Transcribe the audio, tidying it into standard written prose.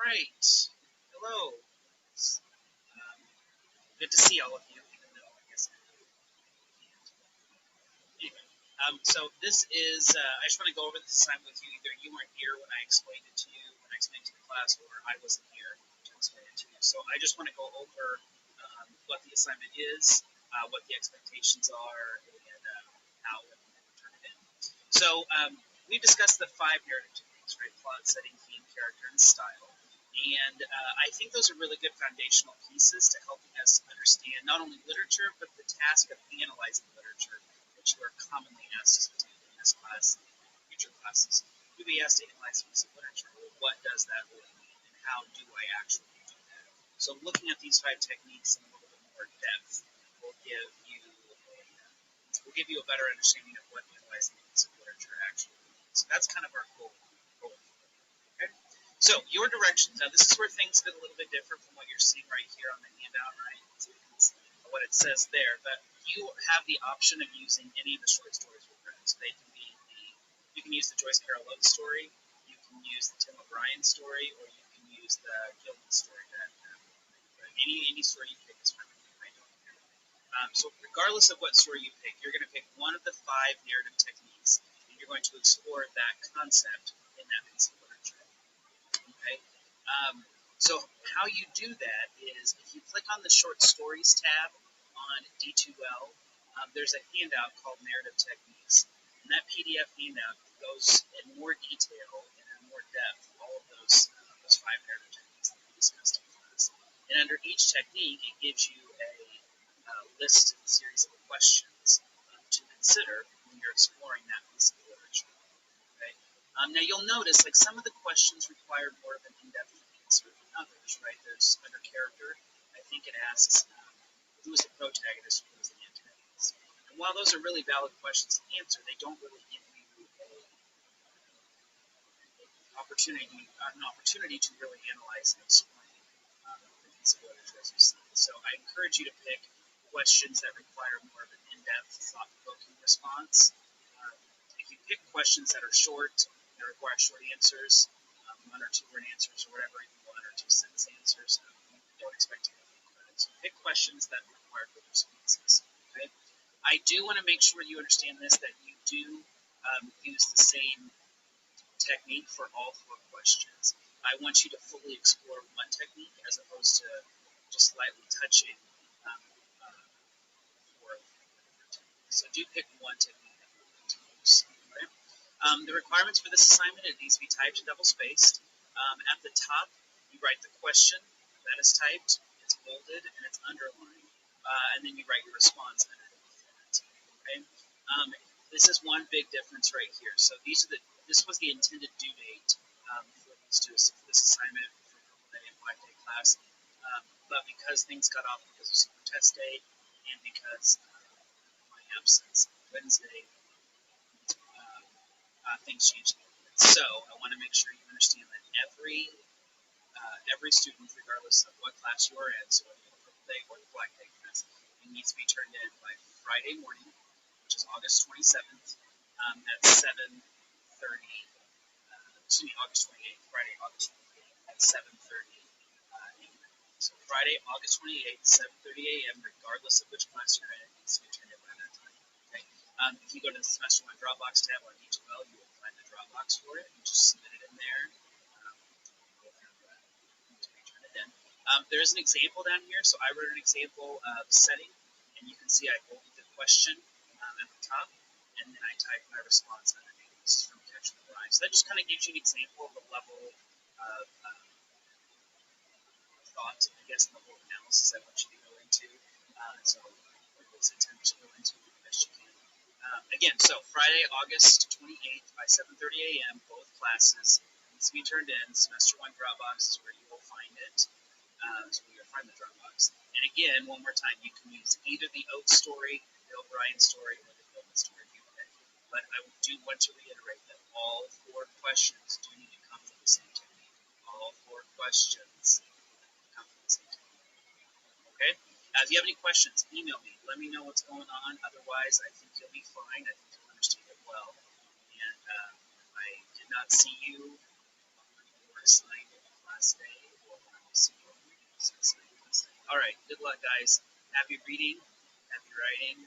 right. Hello. Um, Good to see all of you, even though I guess anyway. So this is, I just want to go over this assignment with you. Either you weren't here when I explained it to you, when I explained it to the class, or I wasn't here to explain it to you. So I just want to go over what the assignment is, what the expectations are, and how we turn it in. So we discussed the five narrative techniques, right? Plot, setting, theme, character, and style. And I think those are really good foundational pieces to helping us understand not only literature, but the task of analyzing literature, which you are commonly asked to do in this class and future classes. You'll be asked to analyze a piece of literature. Well, what does that really mean, and how do I actually do that? So looking at these five techniques in a little bit more depth will give you a better understanding of what analyzing a piece of literature actually means. So that's kind of our goal. Okay? So your directions. Now this is where things get a little bit different from what you're seeing right here on the handout, right? What it says there, but you have the option of using any of the short stories we've read. So they can be you can use the Joyce Carol Oates story, you can use the Tim O'Brien story, or you can use the Gilman story. Any story you pick is fine. I don't care. So regardless of what story you pick, you're going to pick one of the five narrative techniques, and you're going to explore that concept in that piece of literature. Okay. So how you do that is if you click on the short stories tab on D2L, there's a handout called Narrative Techniques. And that PDF handout goes in more detail and in more depth all of those five narrative techniques that we discussed in class. And under each technique, it gives you a list and series of questions to consider when you're exploring that piece of literature. Okay? Now you'll notice like some of the questions require more of an in-depth answer than others, right? There's under character, I think it asks who is the protagonist, who is the antagonist. And while those are really valid questions to answer, they don't really give you an opportunity to really analyze and explain the piece of literature as you see it. So I encourage you to pick questions that require more of an in-depth, thought-provoking response. If you pick questions that are short, that require short answers, one or two word answers or whatever, even one or two sentence answers, don't expect to get any credit. So pick questions that require good responses. Okay? I do want to make sure you understand this, that you do use the same technique for all four questions. I want you to fully explore one technique as opposed to just slightly touching four techniques. So do pick one technique that you're going to use. Okay? The requirements for this assignment, it needs to be typed and double-spaced. At the top, you write the question that is typed, it's bolded, and it's underlined, and then you write your response underneath that. Okay? This is one big difference right here. So this was the intended due date for this assignment for Purple Day and Black Day class, but because things got off because of Super Test Day and because of my absence Wednesday, things changed a little bit. So I want to make sure you understand that every student, regardless of what class you are in, so whether you're the Purple Day or the Black Day class, it needs to be turned in by Friday morning, which is August 27th, at 7:30. August 28th, Friday, August 28th at 7:30 a.m. So Friday, August 28th, 7:30 a.m., regardless of which class you're in, it needs to be turned in by that time. Okay? If you go to the Semester 1 Dropbox tab on D2L, you will find the Dropbox for it. You just submit it in there. There is an example down here, so I wrote an example of setting, and you can see I bolded the question at the top, and then I typed my response underneath. This is from Catch the Rhyme. So that just kind of gives you an example of the level of thought, I guess, the level of analysis I want you to go into. So let's attempt to go into the best you can. Again, so Friday, August 28th by 7:30 a.m., both classes needs to be turned in. Semester 1 Dropbox is where you will find it. So you'll find the Dropbox. And again, one more time, you can use either the Oates story, the O'Brien story, or the Gilman story if you pick. But I do want to reiterate that all four questions do need to come from the same technique. All four questions come from the same technique. Okay? If you have any questions, email me. Let me know what's going on. Otherwise, I think you'll be fine. I think you'll understand it well. And I did not see you on your assigned class day. All right, good luck, guys. Happy reading, happy writing.